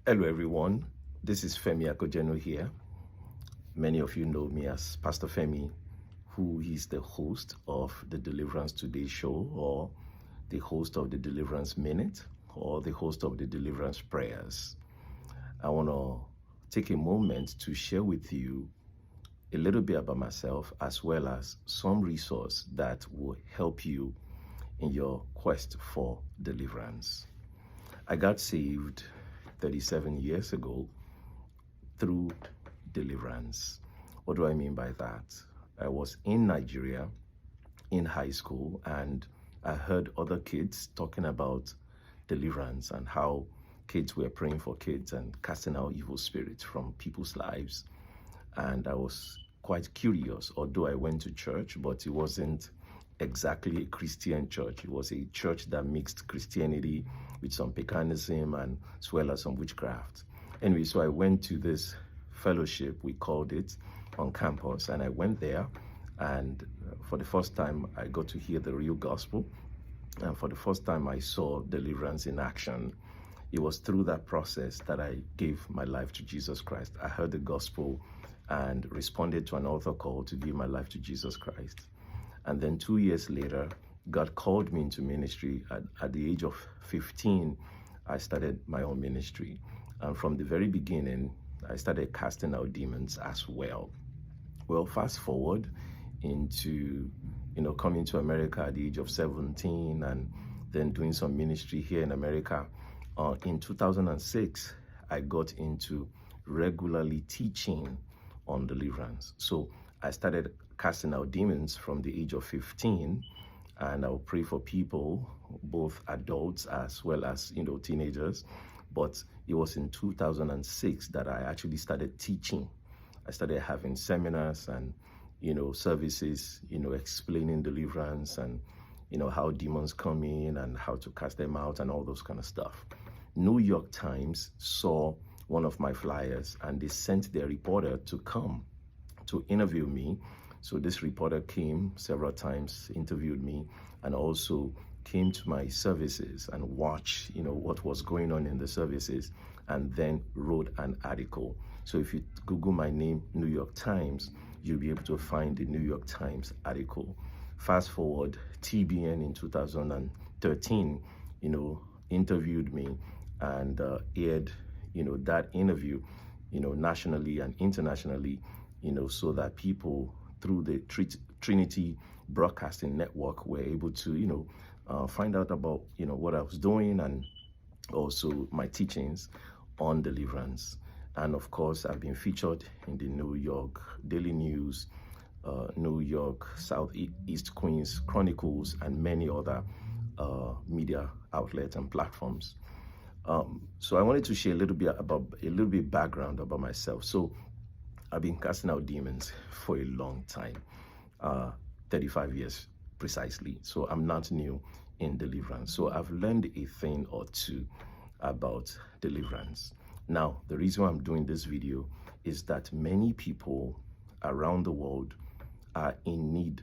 Hello everyone, this is Femi Akojeno here. Many of you know me as Pastor Femi, who is the host of the Deliverance Today show, or the host of the Deliverance Minute, or the host of the Deliverance Prayers. I want to take a moment to share with you a little bit about myself, as well as some resource that will help you in your quest for deliverance. I got saved 37 years ago through deliverance. What do I mean by that? I was in Nigeria in high school, and I heard other kids talking about deliverance and how kids were praying for kids and casting out evil spirits from people's lives. And I was quite curious, although I went to church, but it wasn't exactly a Christian church. It was a church that mixed Christianity with some paganism and as well as some witchcraft. Anyway, so I went to this fellowship, we called it, on campus, and I went there, and for the first time I got to hear the real gospel, and for the first time I saw deliverance in action. It was through that process that I gave my life to Jesus Christ. I heard the gospel and responded to an altar call to give my life to Jesus Christ. And then 2 years later, God called me into ministry. At the age of 15, I started my own ministry. And from the very beginning, I started casting out demons as well. Well, fast forward into, coming to America at the age of 17 and then doing some ministry here in America. In 2006, I got into regularly teaching on deliverance. So I started casting out demons from the age of 15, and I'll pray for people, both adults as well as, teenagers. But it was in 2006 that I actually started teaching. I started having seminars and, services, explaining deliverance and, how demons come in and how to cast them out and all those kind of stuff. New York Times saw one of my flyers, and they sent their reporter to come to interview me. So this reporter came several times, interviewed me, and also came to my services and watched, what was going on in the services, and then wrote an article. So if you Google my name, New York Times, you'll be able to find the New York Times article. Fast forward, TBN in 2013, interviewed me and aired, that interview, nationally and internationally, so that people through the Trinity Broadcasting Network were able to, find out about, what I was doing and also my teachings on deliverance. And of course, I've been featured in the New York Daily News, New York Southeast Queens Chronicles, and many other media outlets and platforms. So I wanted to share a little bit background about myself. So I've been casting out demons for a long time, 35 years precisely. So I'm not new in deliverance. So I've learned a thing or two about deliverance. Now, the reason why I'm doing this video is that many people around the world are in need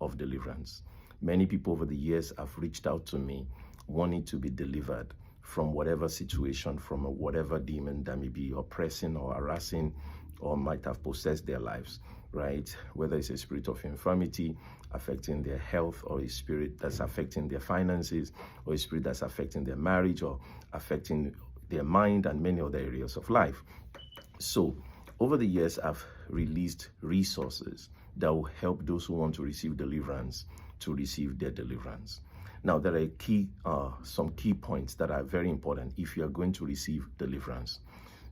of deliverance. Many people over the years have reached out to me wanting to be delivered from whatever situation, from whatever demon that may be oppressing or harassing or might have possessed their lives, right? Whether it's a spirit of infirmity affecting their health, or a spirit that's affecting their finances, or a spirit that's affecting their marriage, or affecting their mind, and many other areas of life. So over the years, I've released resources that will help those who want to receive deliverance to receive their deliverance. Now, there are some key points that are very important if you are going to receive deliverance.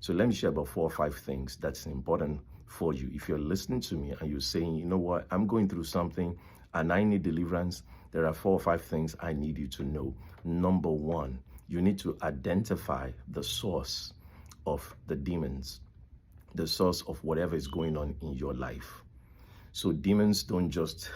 So let me share about 4 or 5 things that's important for you. If you're listening to me and you're saying, you know what, I'm going through something and I need deliverance, there are 4 or 5 things I need you to know. Number 1, you need to identify the source of the demons, the source of whatever is going on in your life. So demons don't just,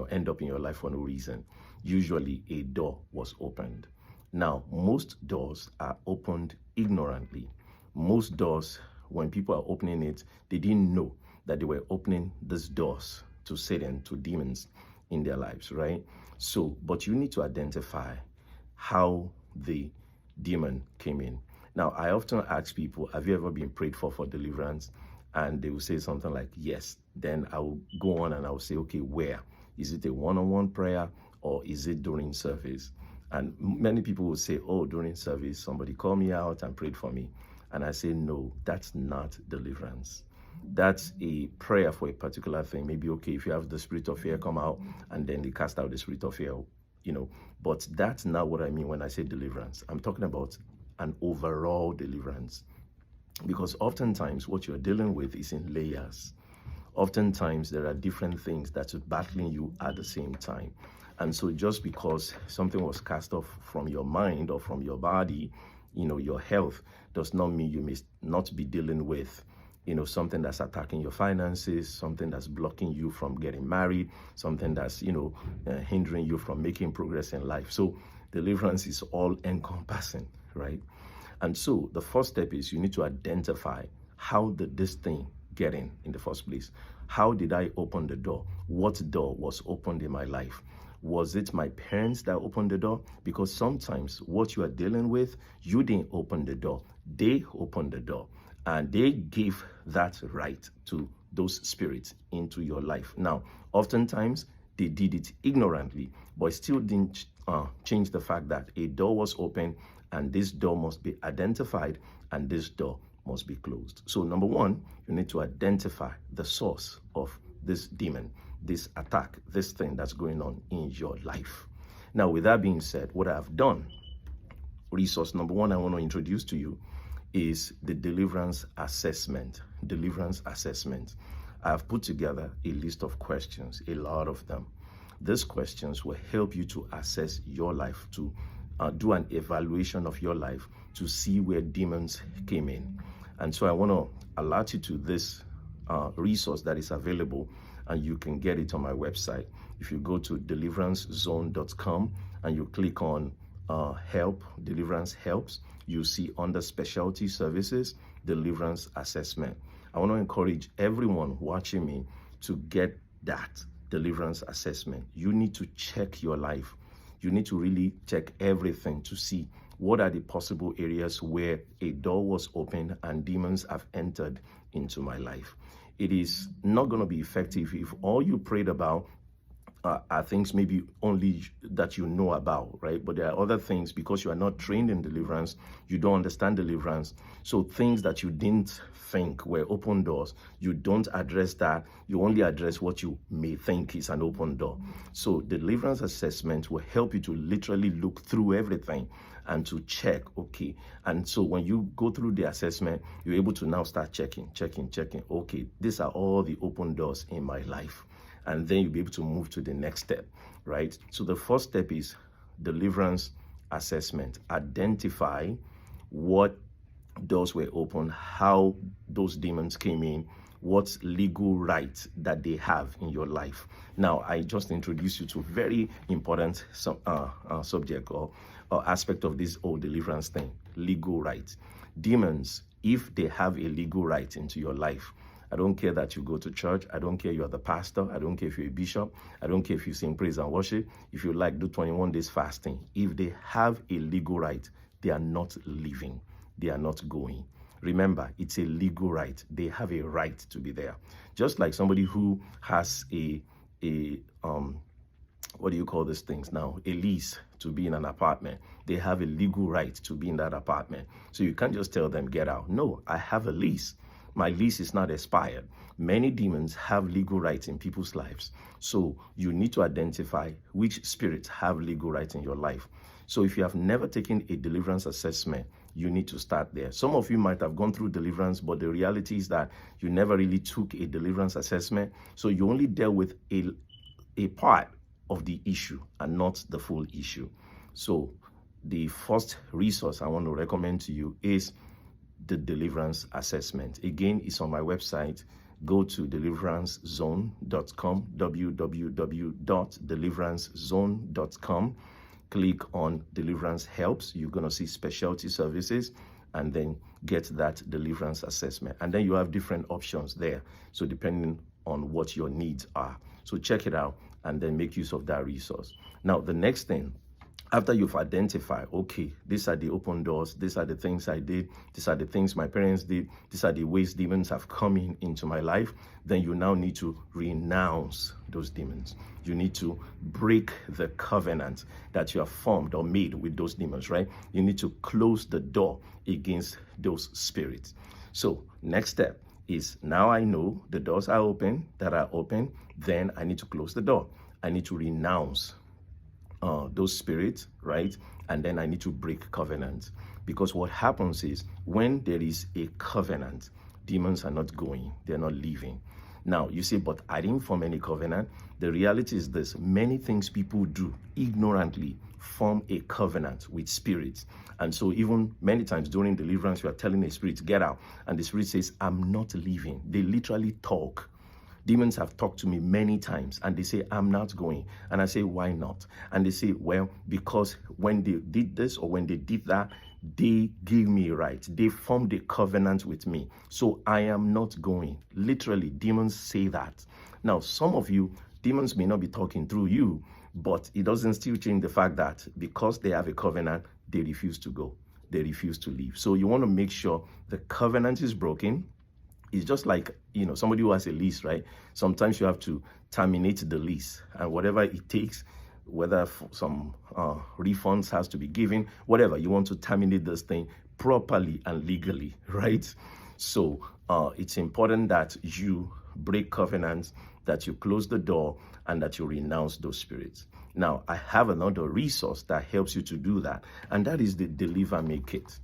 end up in your life for no reason. Usually a door was opened. Now, most doors are opened ignorantly. Most doors, when people are opening it, they didn't know that they were opening these doors to Satan, to demons in their lives, right? So, but you need to identify how the demon came in. Now, I often ask people, have you ever been prayed for deliverance? And they will say something like, yes. Then I will go on and I will say, okay, where? Is it a one-on-one prayer or is it during service? And many people will say, oh, during service, somebody called me out and prayed for me. And I say, no, that's not deliverance. That's a prayer for a particular thing. Maybe, okay, if you have the spirit of fear come out and then they cast out the spirit of fear, but that's not what I mean when I say deliverance. I'm talking about an overall deliverance. Because oftentimes what you're dealing with is in layers. Oftentimes there are different things that are battling you at the same time. And so just because something was cast off from your mind or from your body, your health, does not mean you may not be dealing with, something that's attacking your finances, something that's blocking you from getting married, something that's, hindering you from making progress in life. So deliverance is all encompassing, right? And so the first step is you need to identify, how did this thing get in the first place? How did I open the door? What door was opened in my life? Was it my parents that opened the door? Because sometimes what you are dealing with, you didn't open the door. They opened the door and they gave that right to those spirits into your life. Now, oftentimes they did it ignorantly, but it still didn't change the fact that a door was open and this door must be identified and this door must be closed. So number one, you need to identify the source of this demon, this attack, this thing that's going on in your life. Now, with that being said, what I've done, resource number one I want to introduce to you is the deliverance assessment. Deliverance assessment. I've put together a list of questions, a lot of them. These questions will help you to assess your life, to do an evaluation of your life, to see where demons came in. And so I want to alert you to this resource that is available, and you can get it on my website. If you go to deliveраncezone.com and you click on help, deliverance helps, you see under specialty services, deliverance assessment. I want to encourage everyone watching me to get that deliverance assessment. You need to check your life. You need to really check everything to see what are the possible areas where a door was opened and demons have entered into my life. It is not going to be effective if all you prayed about are things maybe only that you know about, right? But there are other things, because you are not trained in deliverance, you don't understand deliverance. So things that you didn't think were open doors, you don't address that. You only address what you may think is an open door. So deliverance assessment will help you to literally look through everything and to check, okay. And so when you go through the assessment, you're able to now start checking. Okay, these are all the open doors in my life. And then you'll be able to move to the next step, right? So the first step is deliverance assessment. Identify what doors were open, how those demons came in, what's legal right that they have in your life. Now, I just introduced you to a very important subject or aspect of this whole deliverance thing, legal right. Demons, if they have a legal right into your life, I don't care that you go to church. I don't care you're the pastor. I don't care if you're a bishop. I don't care if you sing praise and worship. If you like, do 21 days fasting. If they have a legal right, they are not living. They are not going. Remember, it's a legal right. They have a right to be there. Just like somebody who has what do you call these things now? A lease to be in an apartment. They have a legal right to be in that apartment. So you can't just tell them, get out. No, I have a lease. My lease is not expired. Many demons have legal rights in people's lives. So you need to identify which spirits have legal rights in your life. So if you have never taken a deliverance assessment, you need to start there. Some of you might have gone through deliverance, but the reality is that you never really took a deliverance assessment. So you only dealt with a part of the issue and not the full issue. So the first resource I want to recommend to you is the deliverance assessment. Again, it's on my website. Go to deliveраncezone.com, www.deliveраncezone.com. Click on Deliverance Helps. You're going to see specialty services and then get that deliverance assessment. And then you have different options there. So depending on what your needs are. So check it out and then make use of that resource. Now, the next thing, After you've identified, okay, these are the open doors, these are the things I did, these are the things my parents did, these are the ways demons have come into my life, then you now need to renounce those demons. You need to break the covenant that you have formed or made with those demons, right? You need to close the door against those spirits. So next step is, now I know the doors are open, then I need to close the door. I need to renounce those spirits, right? And then I need to break covenant. Because what happens is, when there is a covenant, demons are not going, they're not leaving. Now, you say, but I didn't form any covenant. The reality is this: many things people do ignorantly form a covenant with spirits. And so even many times during deliverance, you are telling a spirit, get out. And the spirit says, I'm not leaving. They literally talk. Demons have talked to me many times and they say, I'm not going. And I say, why not? And they say, well, because when they did this or when they did that, they gave me right. They formed a covenant with me. So I am not going. Literally, demons say that. Now, some of you, demons may not be talking through you, but it doesn't still change the fact that because they have a covenant, they refuse to go. They refuse to leave. So you want to make sure the covenant is broken. It's just like, somebody who has a lease, right? Sometimes you have to terminate the lease, and whatever it takes, whether some refunds has to be given, whatever, you want to terminate this thing properly and legally, right? So it's important that you break covenants, that you close the door, and that you renounce those spirits. Now, I have another resource that helps you to do that, and that is the Deliver Me Kit.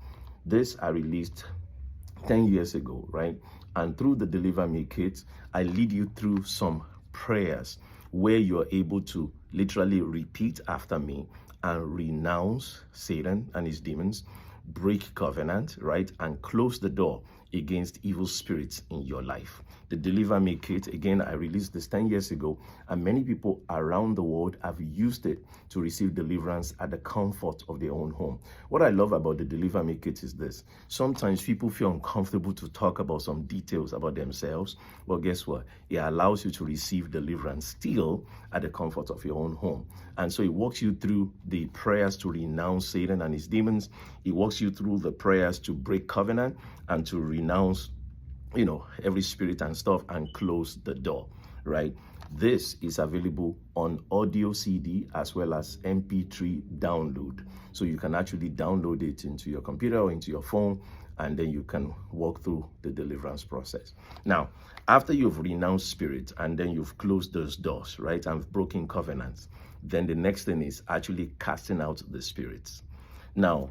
This I released 10 years ago, right? And through the Deliver Me Kit, I lead you through some prayers where you're able to literally repeat after me and renounce Satan and his demons, break covenant, right? And close the door against evil spirits in your life. The Deliver Me Kit, again, I released this 10 years ago, and many people around the world have used it to receive deliverance at the comfort of their own home. What I love about the Deliver Me Kit is this: sometimes people feel uncomfortable to talk about some details about themselves. Well, guess what? It allows you to receive deliverance still at the comfort of your own home. And so it walks you through the prayers to renounce Satan and his demons. It walks you through the prayers to break covenant and to renounce every spirit and stuff and close the door, right? This is available on audio CD as well as MP3 download. So you can actually download it into your computer or into your phone, and then you can walk through the deliverance process. Now, after you've renounced spirit and then you've closed those doors, right, and broken covenants, then the next thing is actually casting out the spirits. Now,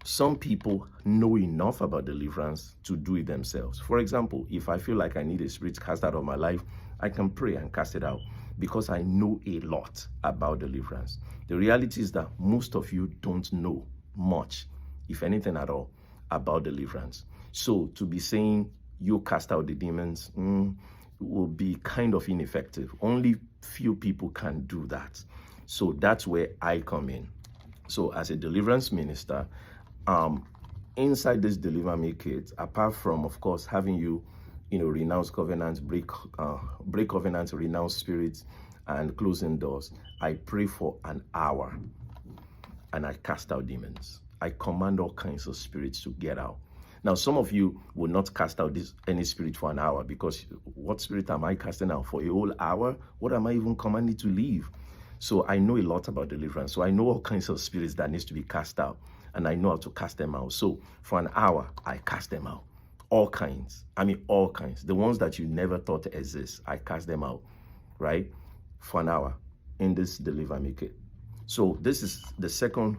some people know enough about deliverance to do it themselves. For example, if I feel like I need a spirit cast out of my life, I can pray and cast it out because I know a lot about deliverance. The reality is that most of you don't know much, if anything at all, about deliverance. So to be saying you cast out the demons will be kind of ineffective. Only few people can do that. So that's where I come in. So as a deliverance minister, inside this Deliver Me Kit, apart from, of course, having you, renounce covenants, break covenants, renounce spirits, and closing doors, I pray for an hour, and I cast out demons. I command all kinds of spirits to get out. Now, some of you will not cast out any spirit for an hour, because what spirit am I casting out for a whole hour? What am I even commanding to leave? So I know a lot about deliverance. So I know all kinds of spirits that needs to be cast out, and I know how to cast them out. So for an hour, I cast them out. All kinds. I mean, all kinds. The ones that you never thought exist, I cast them out, right? For an hour in this Deliver Me Kit. So this is the second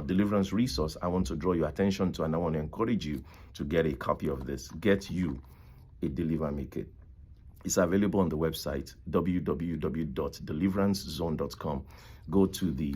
deliverance resource I want to draw your attention to, and I want to encourage you to get a copy of this. Get you a Deliver Me Kit. It's available on the website, www.deliveраncezone.com. Go to the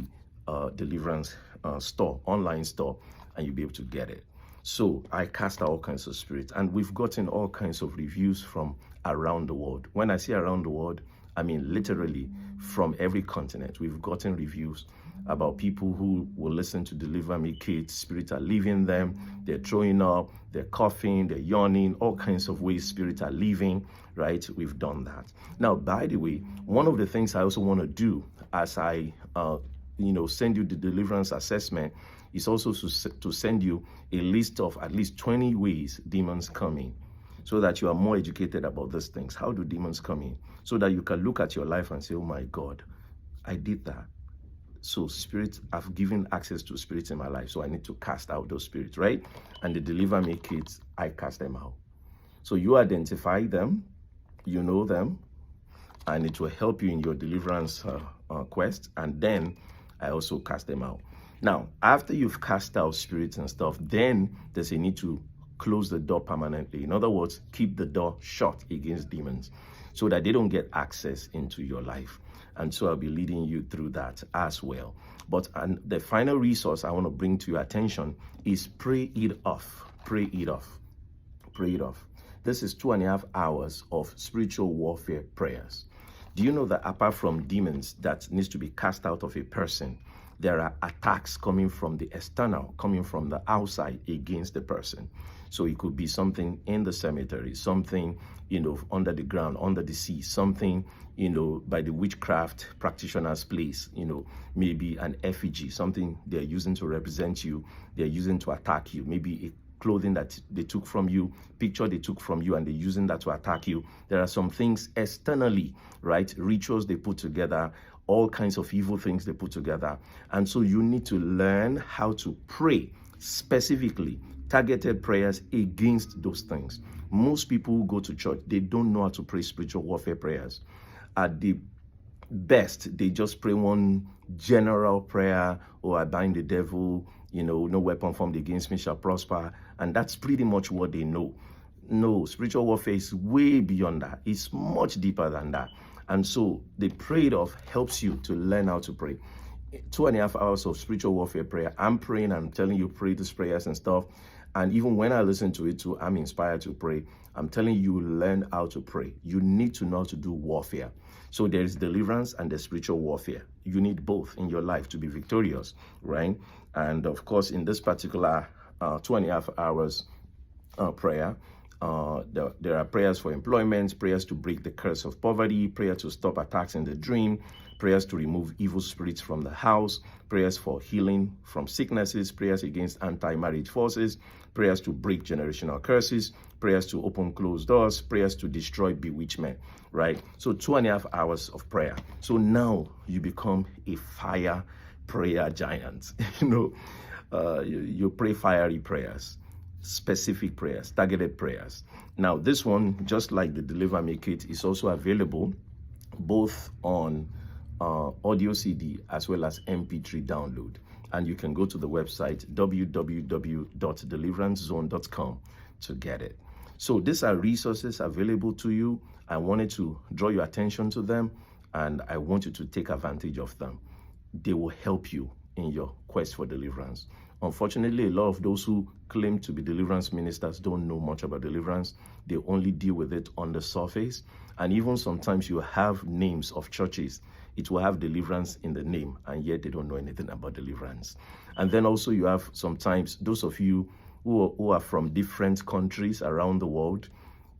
deliverance store, online store, and you'll be able to get it. So I cast out all kinds of spirits, and we've gotten all kinds of reviews from around the world. When I say around the world, I mean literally from every continent. We've gotten reviews about people who will listen to Deliver Me Kit. Spirits are leaving them, they're throwing up, they're coughing, they're yawning, all kinds of ways spirits are leaving, right? We've done that. Now, by the way, one of the things I also want to do as I send you the deliverance assessment is also to send you a list of at least 20 ways demons come in, so that you are more educated about these things. How do demons come in? So that you can look at your life and say, oh my God, I did that. So spirits, I've given access to spirits in my life, so I need to cast out those spirits, right? And the Deliver Me kits, I cast them out. So you identify them, you know them, and it will help you in your deliverance quest. And then I also cast them out. Now, after you've cast out spirits and stuff, then there's a need to close the door permanently. In other words, keep the door shut against demons so that they don't get access into your life. And so I'll be leading you through that as well. But the final resource I want to bring to your attention is pray it off. Pray it off. Pray it off. This is 2.5 hours of spiritual warfare prayers. Do you know that apart from demons that needs to be cast out of a person, there are attacks coming from the external, coming from the outside against the person? So it could be something in the cemetery, something, under the ground, under the sea, something, by the witchcraft practitioner's place, maybe an effigy, something they're using to represent you, they're using to attack you, maybe a clothing that they took from you, picture they took from you, and they're using that to attack you. There are some things externally, right? Rituals they put together, all kinds of evil things they put together. And so you need to learn how to pray specifically, targeted prayers against those things. Most people who go to church, they don't know how to pray spiritual warfare prayers. At the best, they just pray one general prayer, I bind the devil, no weapon formed against me shall prosper. And that's pretty much what they know. No, spiritual warfare is way beyond that. It's much deeper than that. And so the Pray It Off helps you to learn how to pray. 2.5 hours of spiritual warfare prayer. I'm praying, I'm telling you, pray these prayers and stuff. And even when I listen to it too, I'm inspired to pray. I'm telling you, learn how to pray. You need to know how to do warfare. So there is deliverance and the spiritual warfare. You need both in your life to be victorious, right? And of course, in this particular 2.5 hours prayer, there are prayers for employment, prayers to break the curse of poverty, prayer to stop attacks in the dream, prayers to remove evil spirits from the house, prayers for healing from sicknesses, prayers against anti-marriage forces, prayers to break generational curses, prayers to open closed doors, prayers to destroy bewitchment, right? So 2.5 hours of prayer. So now you become a fire prayer giant. You pray fiery prayers, specific prayers, targeted prayers. Now this one, just like the Deliver Me kit, is also available both on audio CD as well as MP3 download. And you can go to the website www.deliveranceZone.com to get it. So these are resources available to you. I wanted to draw your attention to them, and I want you to take advantage of them. They will help you in your quest for deliverance. Unfortunately, a lot of those who claim to be deliverance ministers don't know much about deliverance. They only deal with it on the surface. And even sometimes you have names of churches. It will have deliverance in the name, and yet they don't know anything about deliverance. And then also you have sometimes those of you who are from different countries around the world.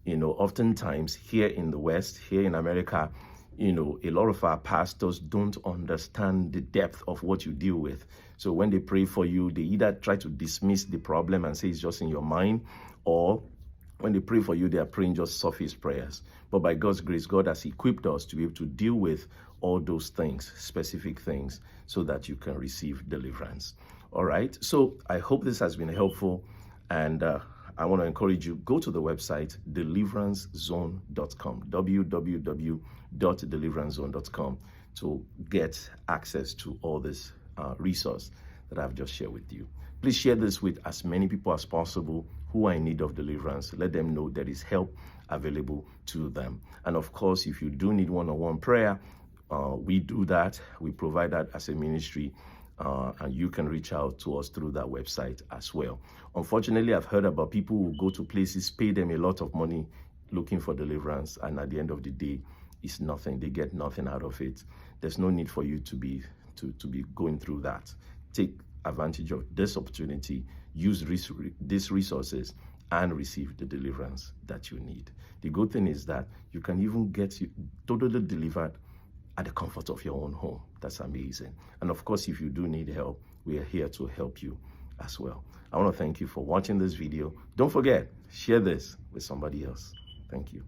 Oftentimes here in the West, here in America, a lot of our pastors don't understand the depth of what you deal with. So when they pray for you, they either try to dismiss the problem and say it's just in your mind, or when they pray for you, they are praying just surface prayers. But by God's grace, God has equipped us to be able to deal with all those things, specific things, so that you can receive deliverance. All right. So I hope this has been helpful. And I want to encourage you, go to the website, deliveranceZone.com, www.deliveranceZone.com, to get access to all this resource that I've just shared with you. Please share this with as many people as possible who are in need of deliverance. Let them know there is help available to them. And of course, if you do need one-on-one prayer, we do that. We provide that as a ministry. And you can reach out to us through that website as well. Unfortunately, I've heard about people who go to places, pay them a lot of money looking for deliverance, and at the end of the day, it's nothing. They get nothing out of it. There's no need for you to be going through that. Take advantage of this opportunity, use these resources, and receive the deliverance that you need. The good thing is that you can even get totally delivered at the comfort of your own home. That's amazing. And of course, if you do need help, we are here to help you as well. I want to thank you for watching this video. Don't forget, share this with somebody else. Thank you.